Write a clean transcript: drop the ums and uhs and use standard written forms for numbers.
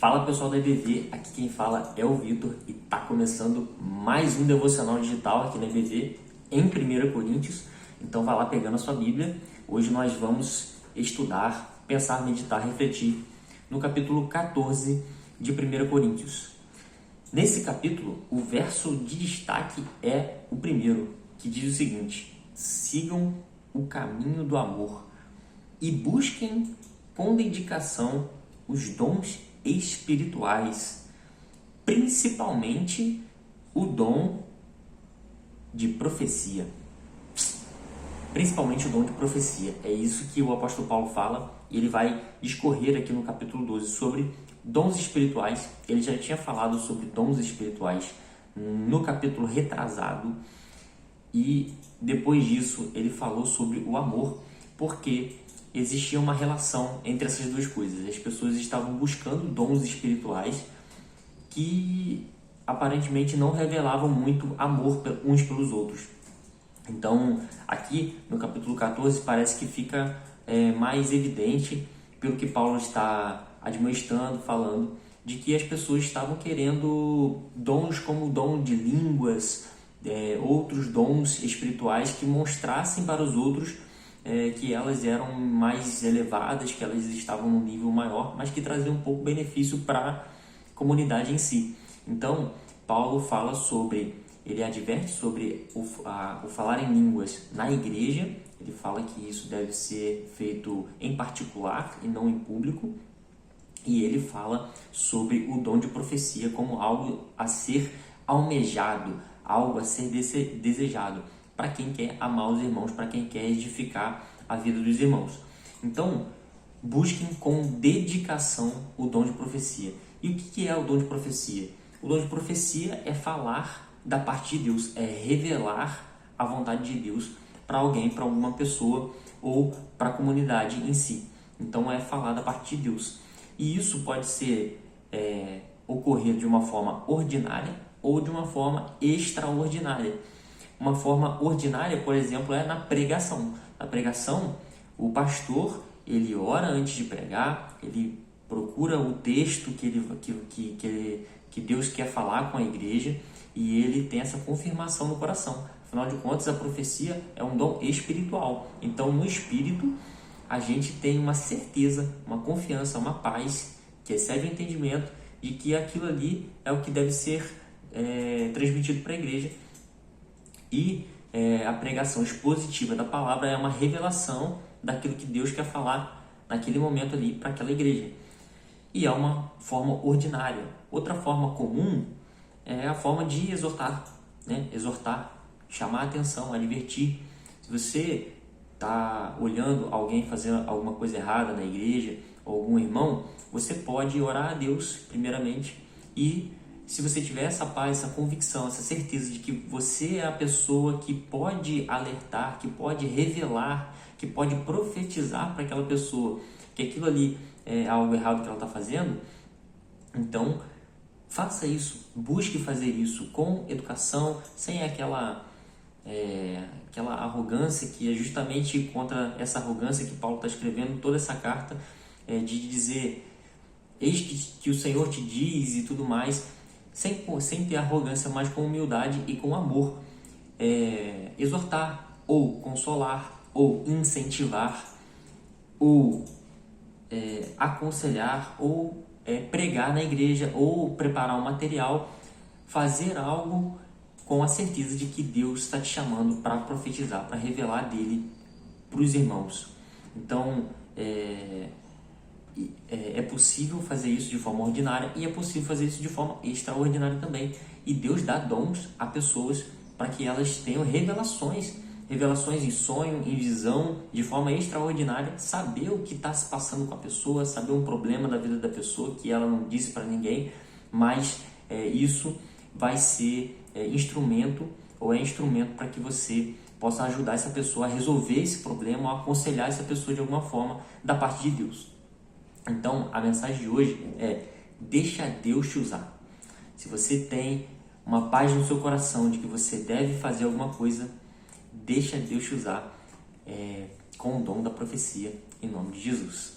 Fala pessoal da EBV, aqui quem fala é o Vitor e está começando mais um devocional digital aqui na EBV em 1 Coríntios. Então vai lá pegando a sua Bíblia. Hoje nós vamos estudar, pensar, meditar, refletir no capítulo 14 de 1 Coríntios. Nesse capítulo, o verso de destaque é o primeiro, que diz o seguinte: sigam o caminho do amor e busquem com dedicação os dons espirituais, principalmente o dom de profecia. Principalmente o dom de profecia. É isso que o apóstolo Paulo fala e ele vai discorrer aqui no capítulo 12 sobre dons espirituais. Ele já tinha falado sobre dons espirituais no capítulo retrasado e depois disso ele falou sobre o amor, porque existia uma relação entre essas duas coisas. As pessoas estavam buscando dons espirituais que aparentemente não revelavam muito amor uns pelos outros. Então, aqui no capítulo 14 parece que fica mais evidente, pelo que Paulo está admoestando, falando, de que as pessoas estavam querendo dons como o dom de línguas, outros dons espirituais que mostrassem para os outros que elas eram mais elevadas, que elas estavam num nível maior, mas que traziam um pouco benefício para a comunidade em si. Então, Paulo fala ele adverte sobre o falar em línguas na igreja. Ele fala que isso deve ser feito em particular e não em público. E ele fala sobre o dom de profecia como algo a ser almejado, algo a ser desejado, para quem quer amar os irmãos, para quem quer edificar a vida dos irmãos. Então, busquem com dedicação o dom de profecia. E o que é o dom de profecia? O dom de profecia é falar da parte de Deus, é revelar a vontade de Deus para alguém, para alguma pessoa ou para a comunidade em si. Então, é falar da parte de Deus. E isso pode ocorrer de uma forma ordinária ou de uma forma extraordinária. Uma forma ordinária, por exemplo, é na pregação. Na pregação, o pastor, ele ora antes de pregar, ele procura o texto que Deus quer falar com a igreja e ele tem essa confirmação no coração. Afinal de contas, a profecia é um dom espiritual. Então, no espírito, a gente tem uma certeza, uma confiança, uma paz que excede o entendimento de que aquilo ali é o que deve ser transmitido para a igreja. E a pregação expositiva da palavra é uma revelação daquilo que Deus quer falar naquele momento ali para aquela igreja. E é uma forma ordinária. Outra forma comum é a forma de exortar, né? Exortar, chamar a atenção, advertir. Se você está olhando alguém fazendo alguma coisa errada na igreja, ou algum irmão, você pode orar a Deus primeiramente, e se você tiver essa paz, essa convicção, essa certeza de que você é a pessoa que pode alertar, que pode revelar, que pode profetizar para aquela pessoa que aquilo ali é algo errado que ela está fazendo, então faça isso, busque fazer isso com educação, sem aquela arrogância, que é justamente contra essa arrogância que Paulo está escrevendo toda essa carta, de dizer, eis que o Senhor te diz e tudo mais, sem ter arrogância, mas com humildade e com amor. Exortar, ou consolar, ou incentivar, ou aconselhar, ou pregar na igreja, ou preparar um material, fazer algo com a certeza de que Deus está te chamando para profetizar, para revelar dele para os irmãos. Então, é possível fazer isso de forma ordinária e é possível fazer isso de forma extraordinária também. E Deus dá dons a pessoas para que elas tenham revelações em sonho, em visão, de forma extraordinária, saber o que está se passando com a pessoa, saber um problema da vida da pessoa que ela não disse para ninguém, mas isso vai ser instrumento para que você possa ajudar essa pessoa a resolver esse problema ou aconselhar essa pessoa de alguma forma da parte de Deus. Então, a mensagem de hoje é: deixa Deus te usar. Se você tem uma paz no seu coração de que você deve fazer alguma coisa, deixa Deus te usar com o dom da profecia, em nome de Jesus.